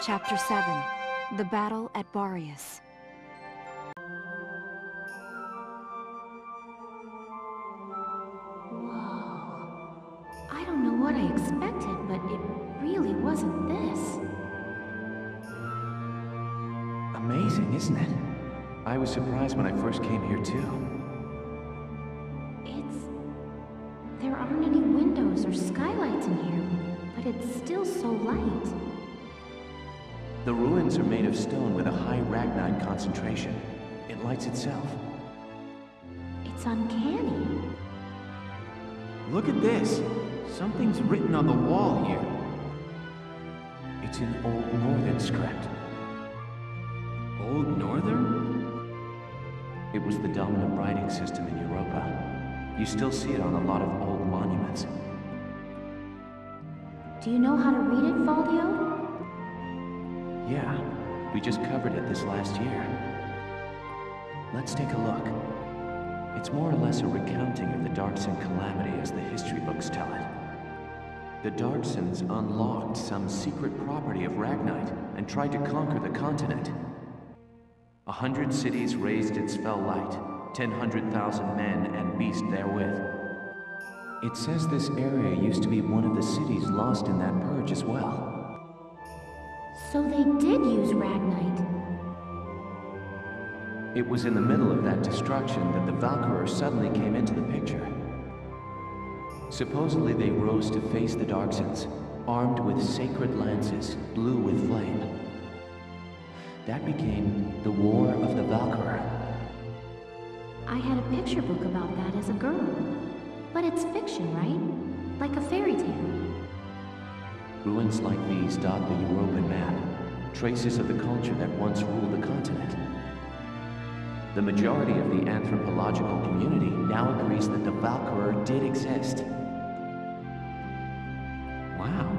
Chapter 7. The Battle at Barious. Whoa. I don't know what I expected, but it really wasn't this. Amazing, isn't it? I was surprised when I first came here too. There aren't any windows or skylights in here, but it's still so light. The ruins are made of stone with a high ragnite concentration. It lights itself. It's uncanny. Look at this! Something's written on the wall here. It's in Old Northern script. Old Northern? It was the dominant writing system in Europa. You still see it on a lot of old monuments. Do you know how to read it, Valdio? Yeah, we just covered it this last year. Let's take a look. It's more or less a recounting of the Darkson calamity as the history books tell it. The Darksons unlocked some secret property of Ragnite and tried to conquer the continent. 100 cities raised its fell light, 100,000 men and beasts therewith. It says this area used to be one of the cities lost in that purge as well. So they did use Ragnite. It was in the middle of that destruction that the Valkyria suddenly came into the picture. Supposedly they rose to face the Darksons, armed with sacred lances, blue with flame. That became the War of the Valkyria. I had a picture book about that as a girl. But it's fiction, right? Like a fairy tale. Ruins like these dot the European map, traces of the culture that once ruled the continent. The majority of the anthropological community now agrees that the Valkyria did exist. Wow,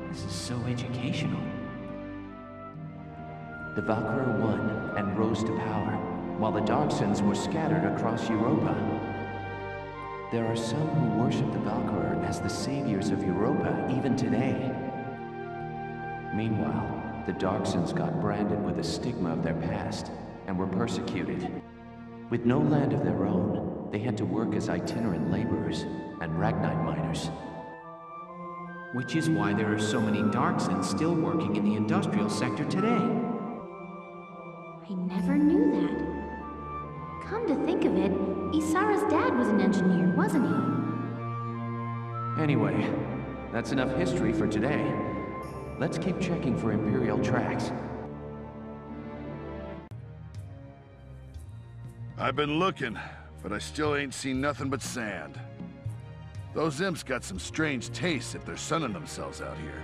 this is so educational. The Valkyria won and rose to power, while the Darksons were scattered across Europa. There are some who worship the Valkyria as the saviors of Europa even today. Meanwhile, the Darksons got branded with the stigma of their past and were persecuted. With no land of their own, they had to work as itinerant laborers and Ragnite miners. Which is why there are so many Darksons still working in the industrial sector today. I never knew that. Come to think of it, Isara's dad was an engineer, wasn't he? Anyway, that's enough history for today. Let's keep checking for Imperial tracks. I've been looking, but I still ain't seen nothing but sand. Those imps got some strange tastes if they're sunning themselves out here.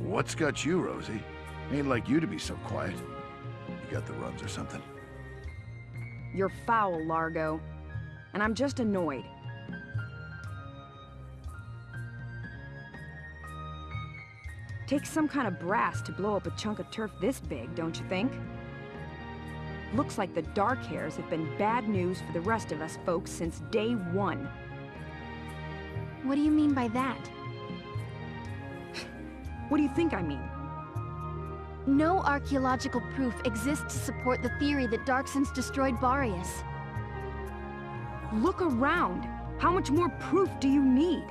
What's got you, Rosie? Ain't like you to be so quiet. You got the runs or something? You're foul, Largo. And I'm just annoyed. Takes some kind of brass to blow up a chunk of turf this big, don't you think? Looks like the Dark Hairs have been bad news for the rest of us folks since day one. What do you mean by that? What do you think I mean? No archaeological proof exists to support the theory that Darksons destroyed Barious. Look around! How much more proof do you need?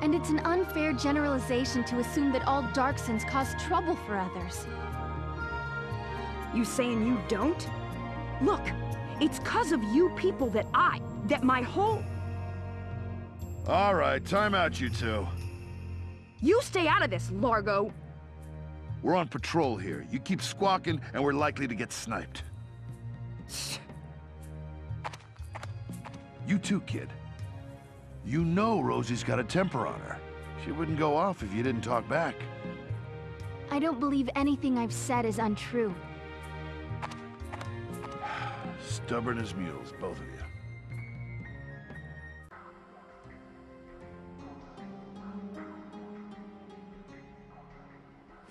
And it's an unfair generalization to assume that all Darksons cause trouble for others. You saying you don't? Look, it's 'cause of you people that my whole... All right, time out, you two. You stay out of this, Largo! We're on patrol here. You keep squawking, and we're likely to get sniped. You too, kid. You know Rosie's got a temper on her. She wouldn't go off if you didn't talk back. I don't believe anything I've said is untrue. Stubborn as mules, both of you.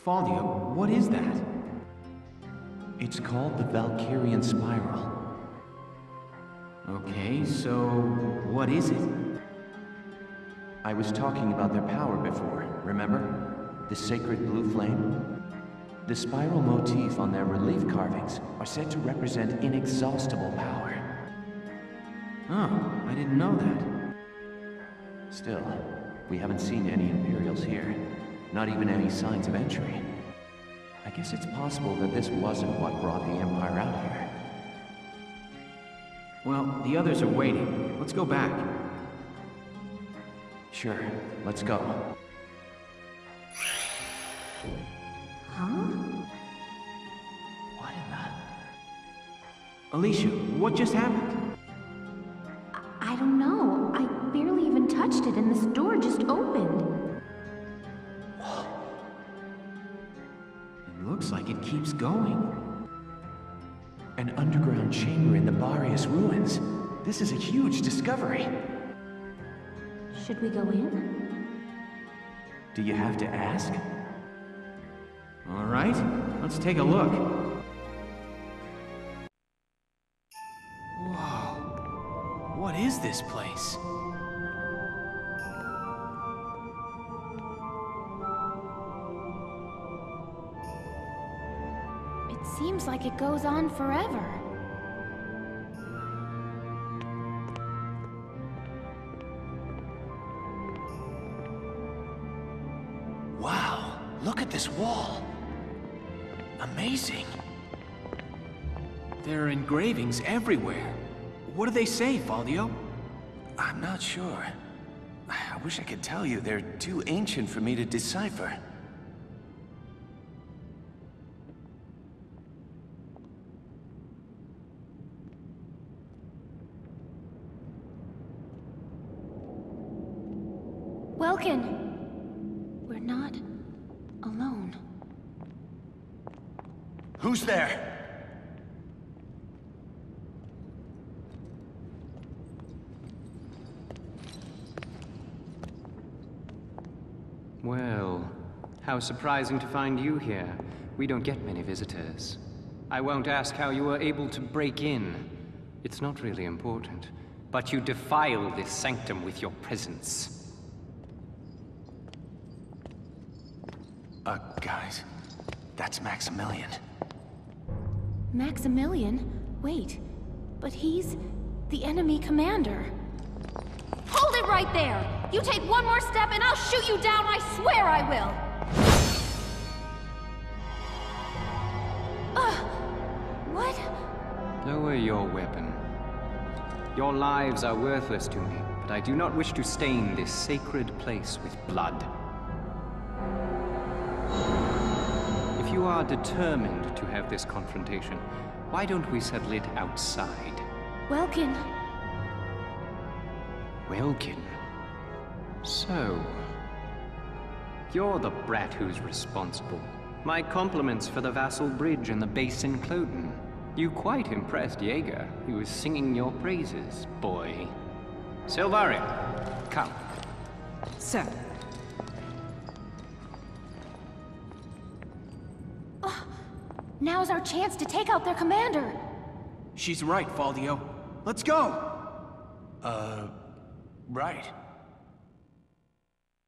Valdio, what is that? It's called the Valkyrian Spiral. Okay, so what is it? I was talking about their power before, remember? The sacred blue flame? The spiral motif on their relief carvings are said to represent inexhaustible power. Oh, I didn't know that. Still, we haven't seen any Imperials here. Not even any signs of entry. I guess it's possible that this wasn't what brought the Empire out here. Well, the others are waiting. Let's go back. Sure, let's go. Huh? What in the... Alicia, what just happened? I don't know. I barely even touched it and this door just opened. It looks like it keeps going. An underground chamber in the Barious ruins. This is a huge discovery. Should we go in? Do you have to ask? All right, let's take a look. Whoa. What is this place? It seems like it goes on forever. Wow, look at this wall. Amazing. There are engravings everywhere. What do they say, Faldio? I'm not sure. I wish I could tell you. They're too ancient for me to decipher. Welkin! We're not alone. Who's there? Well, how surprising to find you here. We don't get many visitors. I won't ask how you were able to break in. It's not really important. But you defile this sanctum with your presence. Guys, that's Maximilian. Maximilian? Wait, but he's the enemy commander. Hold it right there! You take one more step and I'll shoot you down, I swear I will! What? Lower your weapon. Your lives are worthless to me, but I do not wish to stain this sacred place with blood. If you are determined to have this confrontation, why don't we settle it outside? Welkin. Welkin? So... you're the brat who's responsible. My compliments for the Vassal Bridge and the base in Cloden. You quite impressed Jaeger. He was singing your praises, boy. Silvaria, come. Sir. Now's our chance to take out their commander. She's right, Faldio. Let's go! Right.